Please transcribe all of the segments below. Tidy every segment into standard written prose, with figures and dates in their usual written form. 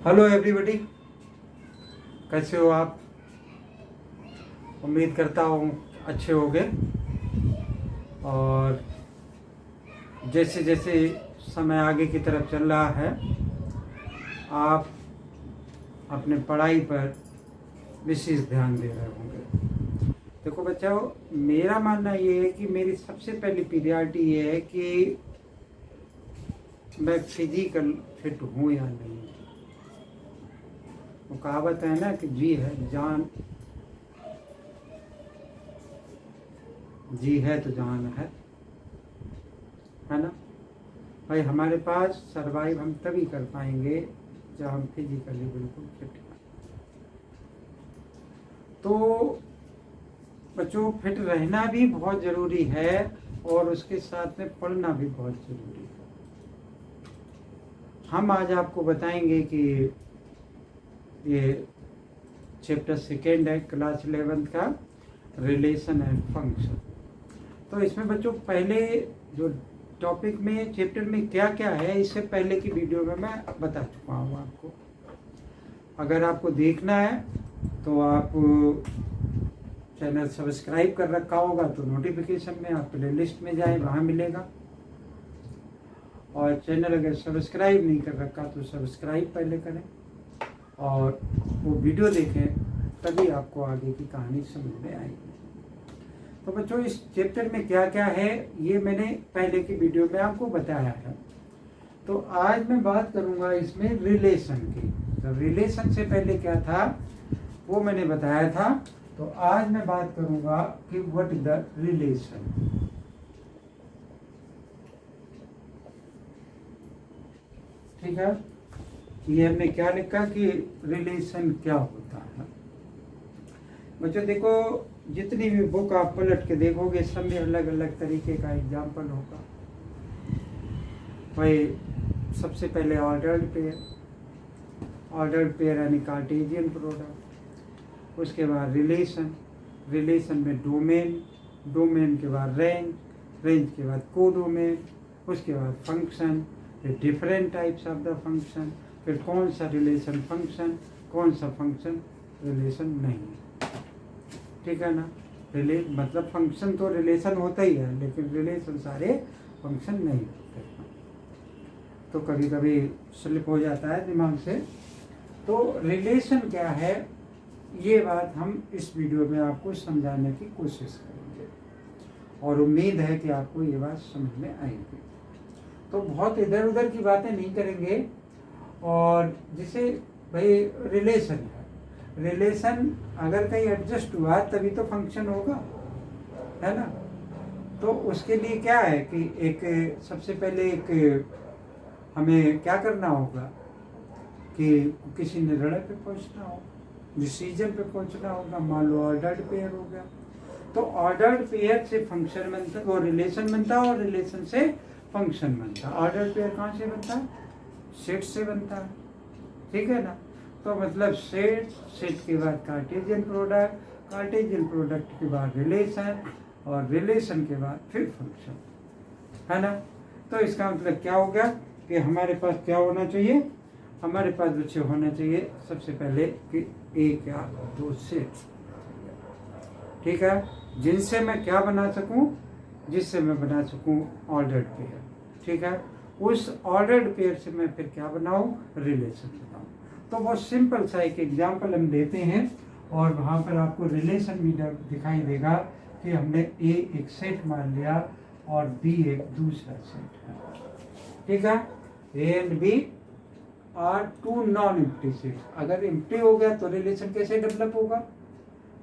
Hello everybody, कैसे हो आप? उम्मीद करता हूँ अच्छे होंगे। और जैसे जैसे समय आगे की तरफ चल रहा है, आप अपने पढ़ाई पर विशेष ध्यान दे रहे होंगे। देखो बच्चों, मेरा मानना ये है कि मेरी सबसे पहली प्रायोरिटी ये है कि मैं फिजिकल फिट हूँ या नहीं। वो कहावत है ना कि जी है तो जान है ना भाई। हमारे पास सरवाइव हम तभी कर पाएंगे जब हम फिजिकली बिल्कुल फिट हैं। तो बच्चों, फिट रहना भी बहुत ज़रूरी है और उसके साथ में पढ़ना भी बहुत ज़रूरी है। हम आज आपको बताएंगे कि ये चैप्टर 2 है क्लास 11 का, रिलेशन एंड फंक्शन। तो इसमें बच्चों पहले जो टॉपिक में चैप्टर में क्या क्या है, इससे पहले की वीडियो में मैं बता चुका हूँ आपको। अगर आपको देखना है तो आप चैनल सब्सक्राइब कर रखा होगा तो नोटिफिकेशन में आप प्लेलिस्ट में जाएं, वहाँ मिलेगा। और चैनल अगर सब्सक्राइब नहीं कर रखा तो सब्सक्राइब पहले करें और वो वीडियो देखें, तभी आपको आगे की कहानी समझ में आएगी। तो बच्चों, इस चैप्टर में क्या क्या है ये मैंने पहले की वीडियो में आपको बताया है। तो आज मैं बात करूंगा इसमें रिलेशन की। तो रिलेशन से पहले क्या था वो मैंने बताया था। तो आज मैं बात करूंगा कि व्हाट इज द रिलेशन। ठीक है, ये हमने क्या लिखा कि रिलेशन क्या होता है। बच्चों देखो, जितनी भी बुक आप पलट के देखोगे सब में अलग अलग तरीके का एग्जाम्पल होगा। भाई सबसे पहले ऑर्डर्ड पेयर यानी कार्टेशियन प्रोडक्ट। उसके बाद रिलेशन में डोमेन के बाद रेंज के बाद कोडोमेन। उसके बाद फंक्शन, फिर different types of the function, फिर कौन सा रिलेशन फंक्शन, कौन सा फंक्शन रिलेशन नहीं। ठीक है ना। मतलब फंक्शन तो रिलेशन होता ही है, लेकिन रिलेशन सारे फंक्शन नहीं होते। तो कभी कभी स्लिप हो जाता है दिमाग से। तो रिलेशन क्या है, ये बात हम इस वीडियो में आपको समझाने की कोशिश करेंगे और उम्मीद है कि आपको ये बात समझ में आएगी। तो बहुत इधर उधर की बातें नहीं करेंगे। और जैसे भाई रिलेशन अगर कहीं एडजस्ट हुआ तभी तो फंक्शन होगा, है ना। तो उसके लिए क्या है कि एक सबसे पहले हमें क्या करना होगा कि किसी निर्णय पे पहुंचना हो, डिसीजन पे पहुंचना होगा। मान लो ऑर्डर्ड पेयर हो गया, तो ऑर्डर्ड पेयर से फंक्शन बनता, वो रिलेशन बनता है और रिलेशन से फंक्शन बनता है। ऑर्डर्ड पेयर कहाँ से बनता है? सेट से बनता है। ठीक है ना। तो मतलब सेट के बाद कार्टेशियन प्रोडक्ट के बाद रिलेशन और रिलेशन के बाद फिर फंक्शन, है ना। तो इसका मतलब क्या हो गया कि हमारे पास क्या होना चाहिए? हमारे पास बच्चे होना चाहिए सबसे पहले कि एक या दो सेट। ठीक है, जिनसे मैं क्या बना सकूं? जिससे मैं बना सकूं ऑर्डर्ड पेयर। ठीक है, उस ऑर्डर्ड पेयर से मैं फिर क्या बनाऊं? रिलेशन बनाऊं। तो बहुत सिंपल सा एक एग्जाम्पल हम देते हैं और वहाँ पर आपको रिलेशन भी दिखाई देगा कि हमने ए एक सेट मान लिया और बी एक दूसरा सेट है। ठीक है, A and B are two non empty sets. अगर एम्प्टी हो गया तो रिलेशन कैसे डेवलप होगा?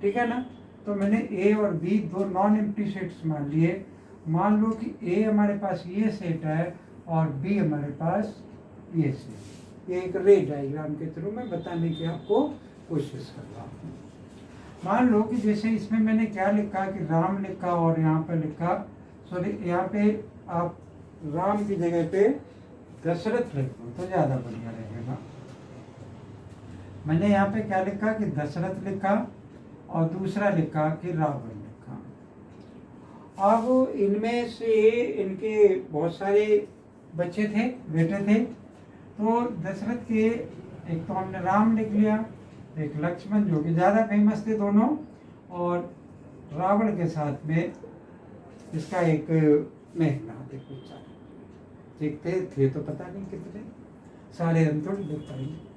ठीक है ना। तो मैंने ए और बी दो नॉन एम्प्टी सेट्स मान लिए। मान लो कि ए हमारे पास ये सेट है और बी हमारे पास ये सेट। ये एक रे डायग्राम के थ्रू मैं बताने की आपको कोशिश कर रहा हूँ। मान लो कि जैसे इसमें मैंने क्या लिखा कि राम लिखा और यहाँ पे लिखा, सॉरी यहाँ पे आप राम की जगह पे दशरथ लिख दो तो ज्यादा बढ़िया रहेगा। मैंने यहाँ पे क्या लिखा कि दशरथ लिखा और दूसरा लिखा कि रावण लिखा। अब इनमें से इनके बहुत सारे बच्चे थे, बेटे थे। तो दशरथ के एक तो हमने राम लिख लिया, एक लक्ष्मण जो कि ज़्यादा फेमस थे दोनों, और रावण के साथ में इसका एक मेघनाथ, एक बेचारा देखते थे तो पता नहीं कितने सारे हम थोड़ी देख पाएंगे।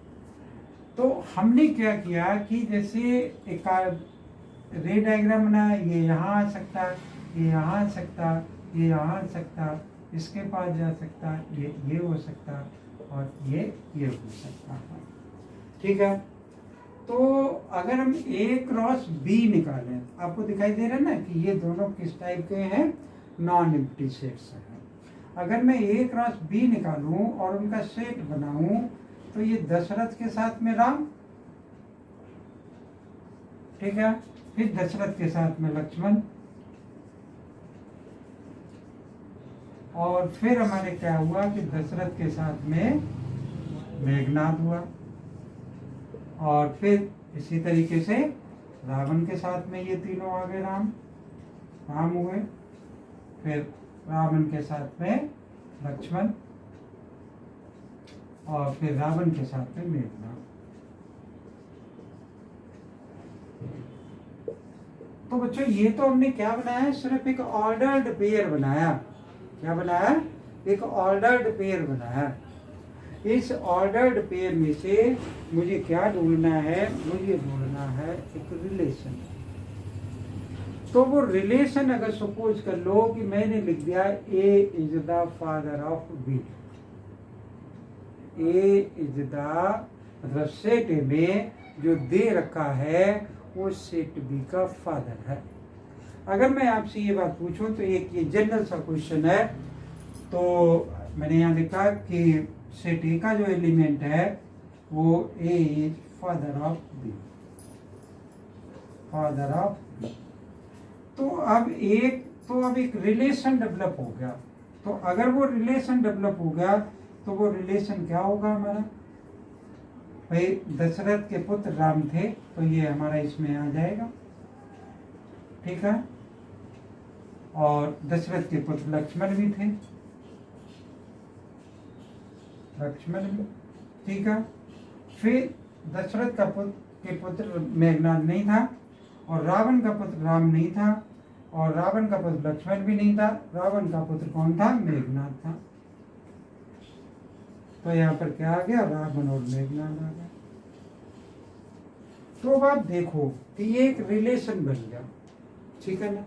तो हमने क्या किया कि जैसे एक रे डायग्राम बनाया, ये यहाँ आ सकता, ये यहाँ आ सकता, ये यहाँ आ सकता, इसके पास जा सकता, ये हो सकता, और ये हो सकता है। ठीक है, तो अगर हम A क्रॉस B निकालें, आपको दिखाई दे रहा है ना कि ये दोनों किस टाइप के हैं, नॉन एम्प्टी सेट्स हैं। अगर मैं A क्रॉस B निकालूं और उनका सेट बनाऊं, तो ये दशरथ के साथ में राम, ठीक है, फिर दशरथ के साथ में लक्ष्मण, और फिर हमारे क्या हुआ कि दशरथ के साथ में मेघनाद हुआ, और फिर इसी तरीके से रावण के साथ में ये तीनों आ गए, राम हुए, फिर रावण के साथ में लक्ष्मण, और फिर रावण के साथ में मेघनाद। तो बच्चों ये तो हमने क्या बनाया है, सिर्फ एक ऑर्डर्ड पेयर बनाया। क्या बनाया? एक ऑर्डर्ड पेयर बनाया। इस ऑर्डर्ड पेयर में से मुझे क्या ढूंढना है, मुझे ढूंढना है एक रिलेशन। तो वो रिलेशन अगर सपोज कर लो कि मैंने लिख दिया A is the father of B, A is the मतलब सेट A में जो दे रखा है वो सेट B का फादर है। अगर मैं आपसे ये बात पूछूं तो एक ये जनरल सा क्वेश्चन है, तो मैंने यहाँ लिखा कि सेट A का जो एलिमेंट है वो A is father of B, father of B। तो अब एक रिलेशन डेवलप हो गया। तो अगर वो रिलेशन डेवलप हो गया तो वो रिलेशन क्या होगा हमारा, भाई दशरथ के पुत्र राम थे तो ये हमारा इसमें आ जाएगा, ठीक है, और दशरथ के पुत्र लक्ष्मण भी थे, लक्ष्मण भी, ठीक है। फिर दशरथ का के पुत्र मेघनाद नहीं था, और रावण का पुत्र राम नहीं था, और रावण का पुत्र लक्ष्मण भी नहीं था, रावण का पुत्र कौन था, मेघनाद था। तो यहाँ पर क्या आ गया, रावण और मेघनाद आ गया। तो अब आप देखो कि ये एक रिलेशन बन गया, ठीक है ना,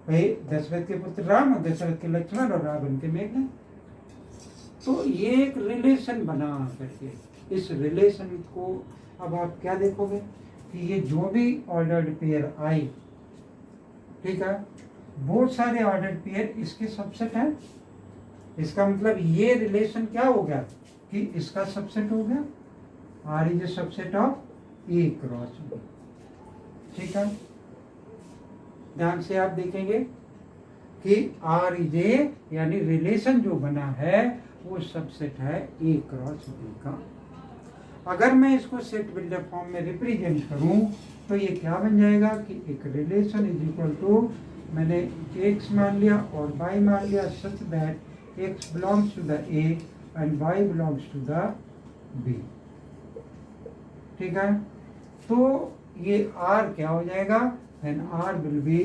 भाई दशरथ के पुत्र राम और दशरथ के लक्ष्मण और रावण के मेघनाद। तो ये एक रिलेशन बना करके, इस रिलेशन को अब आप क्या देखोगे कि ये जो भी ऑर्डर्ड पेयर आई, ठीक है, बहुत सारे ऑर्डर्ड पेयर इसके सबसेट है। इसका मतलब ये रिलेशन क्या हो गया कि इसका सबसेट हो गया, R is a subset of A cross B, ठीक है। ध्यान से आप देखेंगे कि आर इज ए यानी रिलेशन जो बना है वो सबसेट है A क्रॉस B का। अगर मैं इसको सेट बिल्डर फॉर्म में रिप्रेजेंट करूं तो ये क्या बन जाएगा कि एक रिलेशन इज इक्वल टू, मैंने x मान लिया और y मान लिया, such that x belongs to the A and y belongs to the B, ठीक है। तो ये R क्या हो जाएगा, and R will be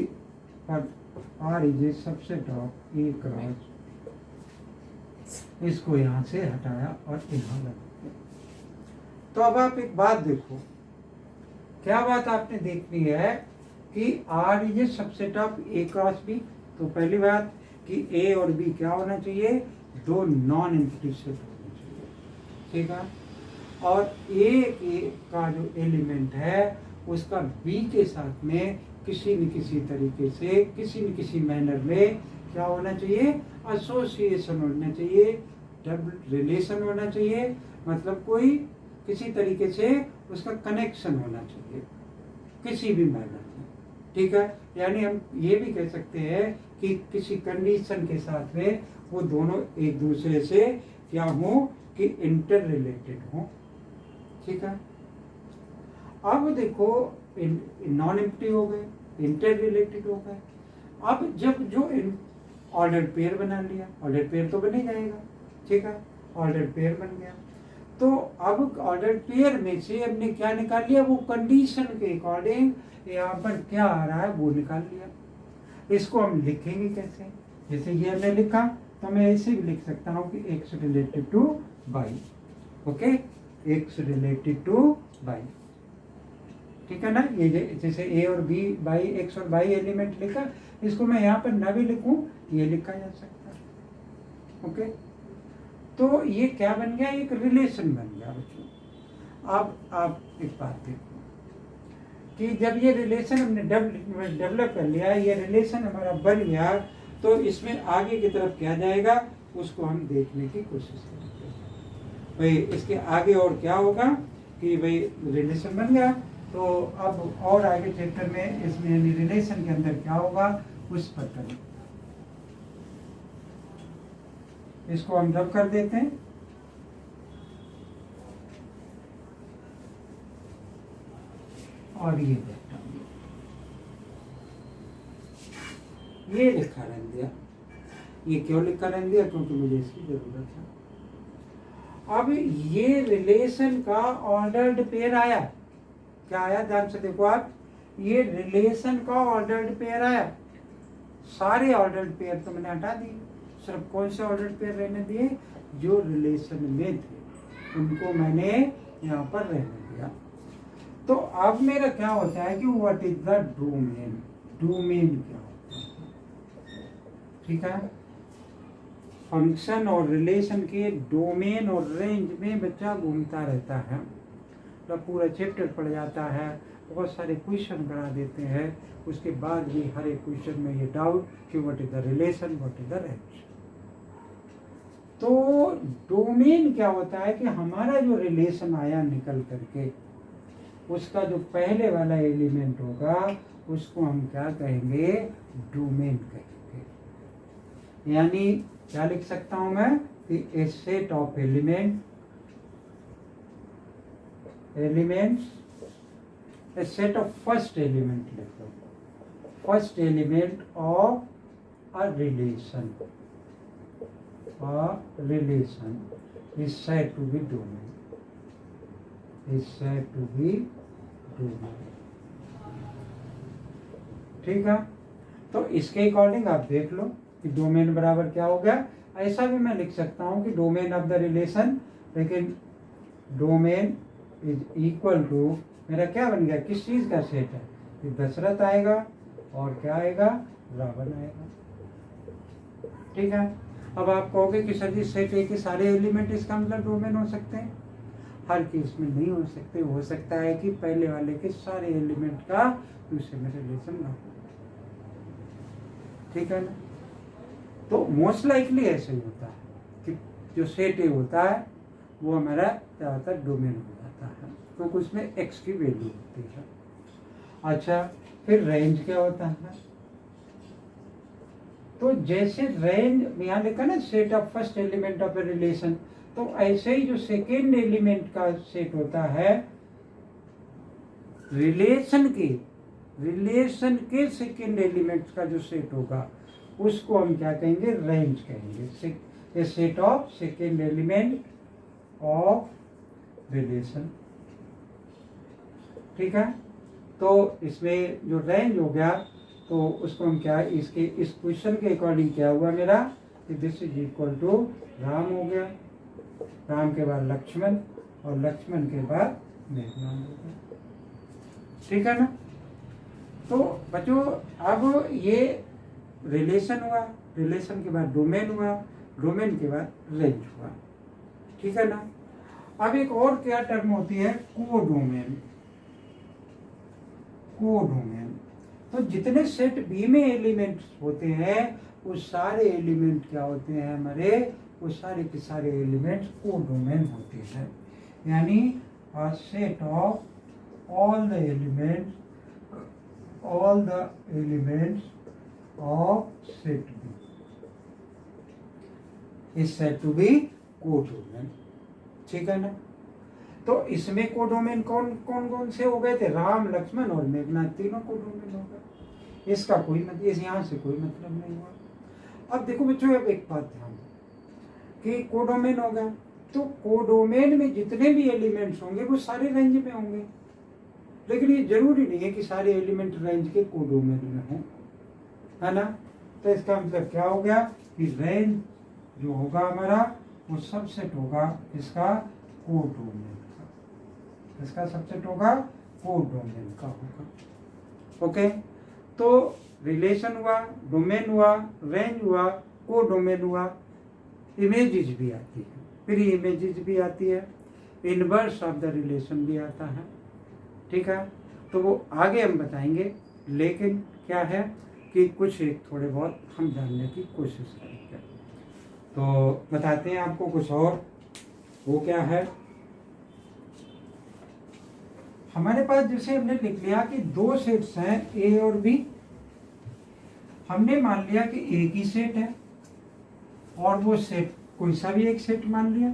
R is a subset of A cross. इसको यहाँ से हटाया और यहाँ लगा दिया। तो अब आप एक बात देखो, क्या बात आपने देखनी है कि R is a subset of A cross B। तो पहली बात कि A और B क्या होना चाहिए, दो नॉन एम्प्टी सेट होने चाहिए, ठीक है। और A का जो एलिमेंट है उसका B के साथ में किसी न किसी तरीके से, किसी न किसी मैनर में क्या होना चाहिए, एसोसिएशन होना चाहिए, डबल रिलेशन होना चाहिए, मतलब कोई किसी तरीके से उसका कनेक्शन होना चाहिए किसी भी मैनर में, ठीक है। यानी हम ये भी कह सकते हैं कि किसी कंडीशन के साथ में वो दोनों एक दूसरे से क्या हो कि इंटर रिलेटेड हो, ठीक है। अब देखो नॉन एम्प्टी हो गए, इंटर रिलेटेड हो गए। अब जब जो ऑर्डर्ड पेयर बना लिया, ऑर्डर्ड पेयर तो बन ही जाएगा, ठीक है, ऑर्डर्ड पेयर बन गया। तो अब ऑर्डर पेयर में से हमने क्या निकाल लिया, वो कंडीशन के अकॉर्डिंग यहाँ पर क्या आ रहा है वो निकाल लिया। इसको हम लिखेंगे कैसे, जैसे ये हमने लिखा तो मैं ऐसे भी लिख सकता हूँ कि X related to Y. Okay, X related to Y, ठीक है ना। ये जैसे ए और बी बाई एक्स और वाई एलिमेंट लिखा, इसको मैं यहाँ पर न भी लिखूं ये लिखा जा सकता है। ओके, तो ये क्या बन गया, एक रिलेशन बन गया बच्चों। अब आप एक बात देखो कि जब ये रिलेशन हमने डेवलप कर लिया, ये रिलेशन हमारा बन गया, तो इसमें आगे की तरफ क्या जाएगा उसको हम देखने की कोशिश करेंगे। भाई इसके आगे और क्या होगा कि भाई रिलेशन बन गया, तो अब और आगे चैप्टर में इसमें रिलेशन के अंदर क्या होगा उस पर करें। इसको हम रब कर देते हैं। और ये देखता हूँ, ये लिखा रहने दिया। ये क्यों लिखा रहने दिया, क्योंकि मुझे इसकी जरूरत है। अब ये रिलेशन का ऑर्डर्ड पेयर आया, क्या आया ध्यान से देखो आप, ये रिलेशन का ऑर्डर्ड पेयर आया। सारे ऑर्डर्ड पेयर तो मैंने हटा दिए, सिर्फ कौन से ऑर्डर्ड पेयर रहने दिए, जो रिलेशन में थे उनको मैंने यहाँ पर रहने दिया। तो अब मेरा क्या होता है कि what is the domain, domain क्या होता है, ठीक है। फंक्शन और रिलेशन के डोमेन और रेंज में बच्चा घूमता रहता है, तो पूरा चैप्टर पढ़ जाता है, बहुत सारे क्वेश्चन करा देते हैं, उसके बाद भी हर एक क्वेश्चन में ये डाउट कि what is the relation, what is the range. तो डोमेन क्या होता है कि हमारा जो रिलेशन आया निकल करके, उसका जो पहले वाला एलिमेंट होगा उसको हम क्या कहेंगे, डोमेन कहेंगे। यानी क्या लिख सकता हूं मैं कि a set of elements, a set of first element लिखो, first element of a relation is said to be domain, is said to be domain, ठीक है। तो इसके अकॉर्डिंग आप देख लो कि डोमेन बराबर क्या हो गया। ऐसा भी मैं लिख सकता हूं कि डोमेन ऑफ द रिलेशन, लेकिन डोमेन इज इक्वल टू मेरा क्या बन गया, किस चीज का सेट है, कि दशरथ आएगा और क्या आएगा, रावण आएगा, ठीक है। अब आप कहोगे कि सर जी सेट ए के सारे एलिमेंट इसका मतलब डोमेन हो सकते हैं, हर केस में नहीं हो सकते। हो सकता है कि पहले वाले के सारे एलिमेंट का दूसरे में रिलेशन ना हो, ठीक है ना। तो मोस्ट लाइकली ऐसे ही होता है कि जो सेट ए होता है वो हमारा क्या होता है, डोमेन हो जाता है, क्योंकि उसमें एक्स की वैल्यू होती है। अच्छा, फिर रेंज क्या होता है, तो जैसे रेंज यहाँ लिखा ना set of first element of a relation, तो ऐसे ही जो सेकेंड एलिमेंट का सेट होता है रिलेशन के सेकेंड एलिमेंट का जो सेट होगा उसको हम क्या कहेंगे, रेंज कहेंगे। A set of second element of relation, ठीक है। तो इसमें जो रेंज हो गया तो उसको हम क्या, इसके इस क्वेश्चन के अकॉर्डिंग क्या हुआ मेरा कि this is equal to Ram हो गया, राम के बाद लक्ष्मण और लक्ष्मण के बाद मेघनाद हो गया, ठीक है ना। तो बच्चों अब ये रिलेशन हुआ, रिलेशन के बाद डोमेन हुआ, डोमेन के बाद रेंज हुआ, ठीक है ना। अब एक और क्या टर्म होती है, कोडोमेन। कोडोमेन तो जितने सेट बी में एलिमेंट्स होते हैं वो सारे एलिमेंट क्या होते हैं हमारे, वो सारे के सारे एलिमेंट्स कोडोमेन होते हैं। यानी a set of all the elements of set B is said to be codomain, ठीक है ना। तो इसमें कोडोमेन कौन से हो गए थे, राम लक्ष्मण और मेघनाद, तीनों कोडोमेन हो गए। इसका कोई मतलब, इस यहाँ से कोई मतलब नहीं हुआ। अब देखो बच्चों, अब एक बात ध्यान दो कि कोडोमेन हो गया, तो कोडोमेन में जितने भी एलिमेंट्स होंगे वो सारे रेंज में होंगे, लेकिन ये जरूरी नहीं है कि सारे एलिमेंट रेंज के कोडोमेन में हों, है ना। तो इसका मतलब क्या हो गया कि रेंज जो होगा हमारा वो सबसेट होगा इसका कोडोमेन का, इसका सबसेट होगा कोडोमेन का होगा। ओके, तो रिलेशन हुआ, डोमेन हुआ, रेंज हुआ, कोडोमेन हुआ, इमेजेस भी आती है, प्री इमेजेस भी आती है, इनवर्स ऑफ द रिलेशन भी आता है, ठीक है। तो वो आगे हम बताएंगे, लेकिन क्या है कि कुछ एक थोड़े बहुत हम जानने की कोशिश करेंगे। तो बताते हैं आपको कुछ और, वो क्या है, हमारे पास जैसे हमने लिख लिया कि दो सेट्स हैं ए और बी, हमने मान लिया कि एक ही सेट है और वो सेट कोई सा भी एक सेट मान लिया,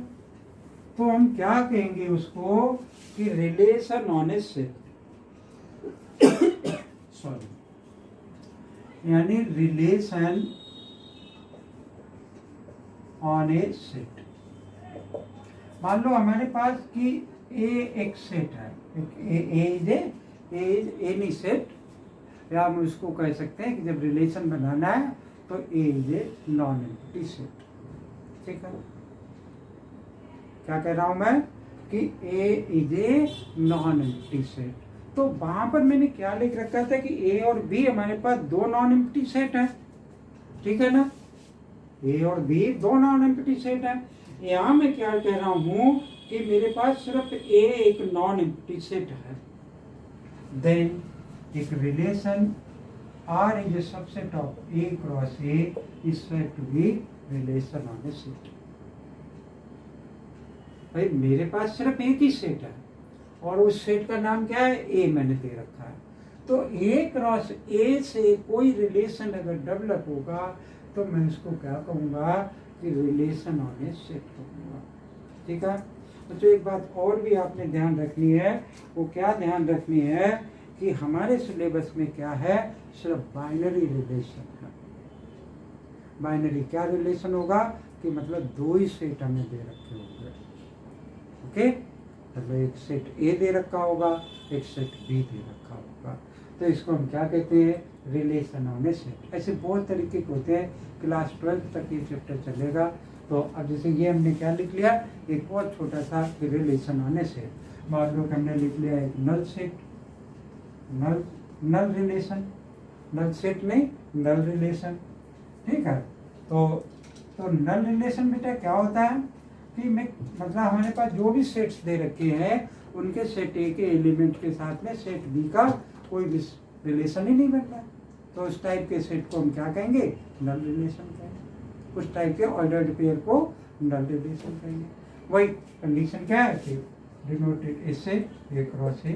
तो हम क्या कहेंगे उसको कि relation on a set, sorry, यानी रिलेशन ऑन ए सेट। मान लो हमारे पास कि ए एक सेट है, इज एनी सेट, या हम उसको कह सकते हैं कि जब रिलेशन बनाना है तो A is a non empty set, ठीक है। क्या कह रहा हूं मैं कि A is a non empty set, तो वहां पर मैंने क्या लिख रखा था कि ए और बी हमारे पास दो नॉन एम्प्टी सेट है, ठीक है ना, ए और बी दो नॉन एम्प्टी सेट है। यहां मैं क्या कह रहा हूं कि मेरे पास सिर्फ ए एक नॉन एम्प्टी सेट है, देन एक relation R is a subset of A cross A is said to be relation on a set. भाई मेरे पास सिर्फ एक ही सेट है और उस सेट का नाम क्या है, ए मैंने दे रखा है, तो ए क्रॉस ए से कोई रिलेशन अगर डेवलप होगा तो मैं उसको क्या कहूँगा कि रिलेशन ऑन ए सेट कहूँगा, ठीक है। तो एक बात और भी आपने ध्यान रखनी है, वो क्या ध्यान रखनी है कि हमारे सिलेबस में क्या है, सिर्फ बाइनरी रिलेशन है। बाइनरी क्या रिलेशन होगा कि मतलब दो ही सेट हमें दे रखे होंगे, ओके, मतलब एक सेट ए दे रखा होगा, एक सेट बी दे रखा होगा, तो इसको हम क्या कहते हैं, रिलेशन ऑन ए सेट। ऐसे बहुत तरीके के होते हैं, क्लास 12 तक ये चैप्टर चलेगा। तो अब जैसे ये हमने क्या लिख लिया, एक बहुत छोटा सा रिलेशन ऑन ए सेट, मान लो हमने लिख लिया एक नल सेट, नल रिलेशन, नल सेट नहीं नल रिलेशन, ठीक है। तो नल रिलेशन बेटा क्या होता है कि मैं मतलब हमारे पास जो भी सेट्स दे रखे हैं उनके सेट ए के एलिमेंट के साथ में सेट बी का कोई भी रिलेशन ही नहीं बन रहा, तो उस टाइप के सेट को हम क्या कहेंगे, नल रिलेशन कहेंगे। उस टाइप के ऑर्डर्ड पेयर को नल रिलेशन कहेंगे। वही कंडीशन क्या है कि डिनोटेड इससे ए क्रॉस ए,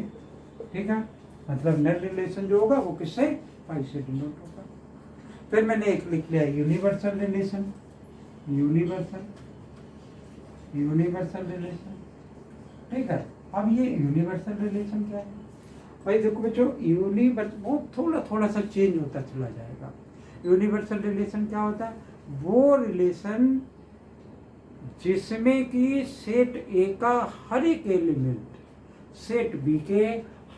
ठीक है, मतलब नल रिलेशन जो होगा वो किससे, पाई से डिनोट होगा। फिर मैंने एक लिख लिया यूनिवर्सल रिलेशन, यूनिवर्सल रिलेशन, ठीक है। अब ये यूनिवर्सल रिलेशन क्या है भाई, देखो बच्चों, यूनिवर्सल वो थोड़ा सा चेंज होता चला जाएगा। यूनिवर्सल रिलेशन क्या होता है, वो रिलेशन जिसमें कि सेट ए का हर एक एलिमेंट सेट बी के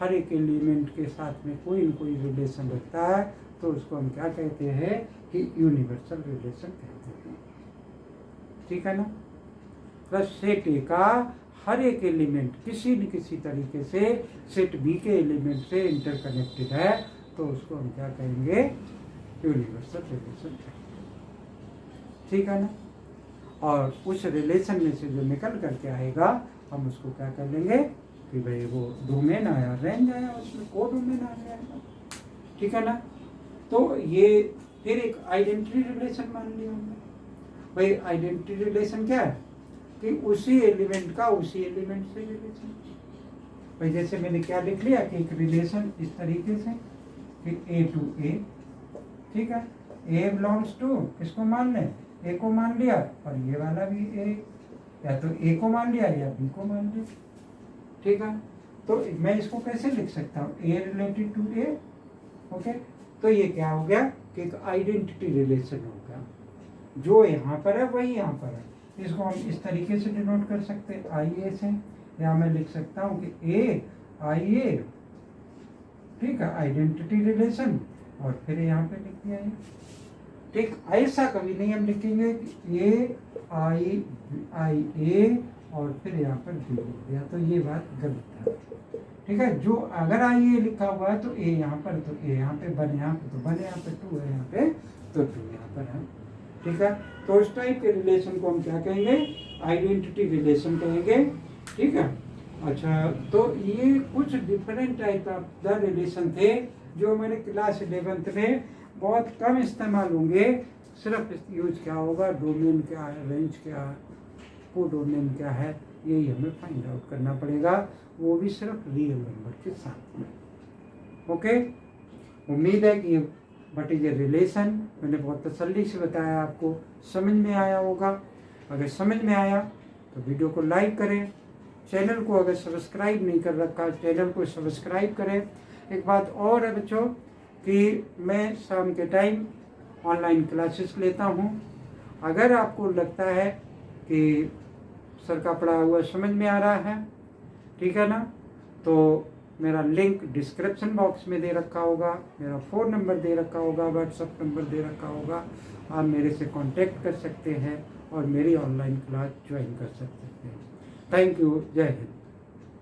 हर एक एलिमेंट के साथ में कोई न कोई रिलेशन रखता है, तो उसको हम क्या कहते हैं कि यूनिवर्सल रिलेशन कहते हैं, ठीक है ना। प्लस सेट ए का हर एक एलिमेंट किसी न किसी तरीके से सेट बी के एलिमेंट से इंटरकनेक्टेड है, तो उसको हम क्या कहेंगे, यूनिवर्सल रिलेशन कहेंगे, ठीक है ना। और उस रिलेशन में से जो निकल करके आएगा हम उसको क्या कर लेंगे कि भाई वो डोमेन आया, रेंज आया, उसमें को डोमेन आ जाएगा, ठीक है ना। तो ये फिर एक आइडेंटिटी रिलेशन मान लिया हमने। भाई आइडेंटिटी रिलेशन क्या है कि उसी एलिमेंट का उसी एलिमेंट से रिलेशन। भाई जैसे मैंने क्या लिख लिया कि एक रिलेशन इस तरीके से कि ए टू ए, ठीक है, ए बिलोंग्स टू किसको मान लें, ए को मान लिया, और ये वाला भी ए, या तो ए को मान लिया या बी को मान लिया, ठीक है। तो मैं इसको कैसे लिख सकता हूँ, ए रिलेटेड टू ए, ओके। तो ये क्या हो गया कि एक आइडेंटिटी रिलेशन हो गया, जो यहाँ पर है वही यहाँ पर है, इसको हम इस तरीके से डिनोट कर सकते हैं आई ए से, या मैं लिख सकता हूँ कि ए आई ए, ठीक है, आइडेंटिटी रिलेशन, और फिर यहाँ पे लिख दिया है। ठीक, ऐसा कभी नहीं हम लिखेंगे कि ए आई ए और फिर यहाँ पर बी लिख दिया, तो ये बात गलत है। ठीक है, जो अगर आई ए लिखा हुआ है तो ए यहाँ पर, तो ए यहाँ पे, वन यहाँ पे तो वन, यहाँ पे टू है, यहाँ पे तो टू यहाँ पर है। ठीक है, तो उस टाइप के रिलेशन को हम क्या कहेंगे, आइडेंटिटी रिलेशन कहेंगे। ठीक है, अच्छा, तो ये कुछ different type of the relation थे जो हमारे क्लास 11th में बहुत कम इस्तेमाल होंगे। सिर्फ यूज क्या होगा, डोमेन क्या है, रेंज क्या है, को डोमेन क्या है, यही हमें फाइंड आउट करना पड़ेगा, वो भी सिर्फ रियल नंबर के साथ में। ओके, उम्मीद है कि व्हाट इज ए रिलेशन मैंने बहुत तसल्ली से बताया, आपको समझ में आया होगा। अगर समझ में आया तो वीडियो को लाइक करें, चैनल को अगर सब्सक्राइब नहीं कर रखा चैनल को सब्सक्राइब करें। एक बात और है बच्चों कि मैं शाम के टाइम ऑनलाइन क्लासेस लेता हूँ। अगर आपको लगता है कि सर का पढ़ा हुआ समझ में आ रहा है, ठीक है ना, तो मेरा लिंक डिस्क्रिप्शन बॉक्स में दे रखा होगा, मेरा फ़ोन नंबर दे रखा होगा, व्हाट्सएप नंबर दे रखा होगा, आप मेरे से कांटेक्ट कर सकते हैं और मेरी ऑनलाइन क्लास ज्वाइन कर सकते हैं। थैंक यू, जय हिंद।